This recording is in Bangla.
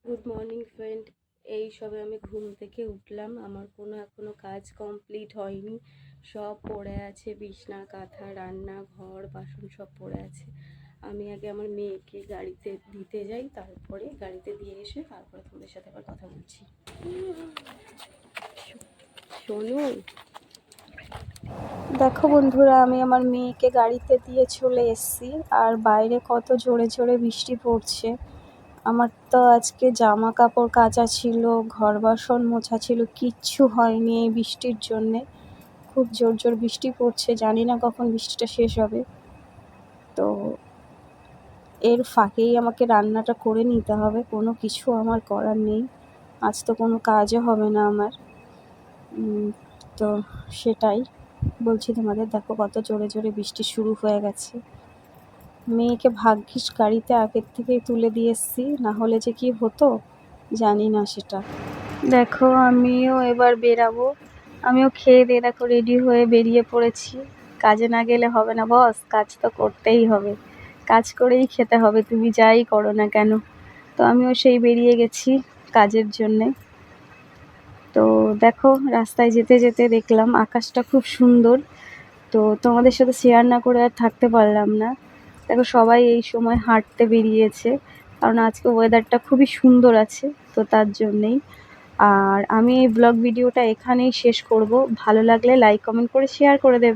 Good morning friend. এই সবে আমি ঘুম থেকে উঠলাম। আমার কোনো এখনো কাজ কমপ্লিট হয়নি, সব পড়ে আছে, বিছনা কাঁথা রান্না ঘর বাসন সব পড়ে আছে। আমি আগে আমার মেয়েকে গাড়িতে দিতে যাই, তারপরে গাড়িতে দিয়ে এসে তারপরে তোমাদের সাথে আবার কথা বলছি। শোনো, দেখো বন্ধুরা, আমি আমার মেয়েকে গাড়িতে দিয়ে চলে এসেছি, আর বাইরে কত জোরে জোরে বৃষ্টি পড়ছে। আমার তো আজকে জামা কাপড় কাচা ছিল, ঘর বাসন মোছা ছিল, কিচ্ছু হয়নি এই বৃষ্টির জন্যে। খুব জোর জোর বৃষ্টি পড়ছে, জানি না কখন বৃষ্টিটা শেষ হবে। তো এর ফাঁকেই আমাকে রান্নাটা করে নিতে হবে, কোনো কিছু আমার করার নেই। আজ তো কোনো কাজও হবে না আমার। তো সেটাই বলছি তোমাদের। দেখো কত জোরে জোরে বৃষ্টি শুরু হয়ে গেছে। মেয়েকে ভাগ্যিস গাড়িতে আগের থেকেই তুলে দিয়ে এসেছি, না হলে যে কি হতো জানি না সেটা। দেখো আমিও এবার বেরাবো, আমিও খেয়ে দিয়ে দেখো রেডি হয়ে বেরিয়ে পড়েছি। কাজে না গেলে হবে না বস, কাজ তো করতেই হবে, কাজ করেই খেতে হবে, তুমি যাই করো না কেন। তো আমিও সেই বেরিয়ে গেছি কাজের জন্যে। তো দেখো রাস্তায় যেতে যেতে দেখলাম আকাশটা খুব সুন্দর, তো তোমাদের সাথে শেয়ার না করে আর থাকতে পারলাম না। দেখো সবাই এই সময় হাঁটতে বেরিয়েছে, কারণ আজকে ওয়েদারটা খুবই সুন্দর আছে, তো তার জন্যেই। আর আমি এই ব্লগ ভিডিওটা এখানেই শেষ করব। ভালো লাগলে লাইক কমেন্ট করে শেয়ার করে দেবে।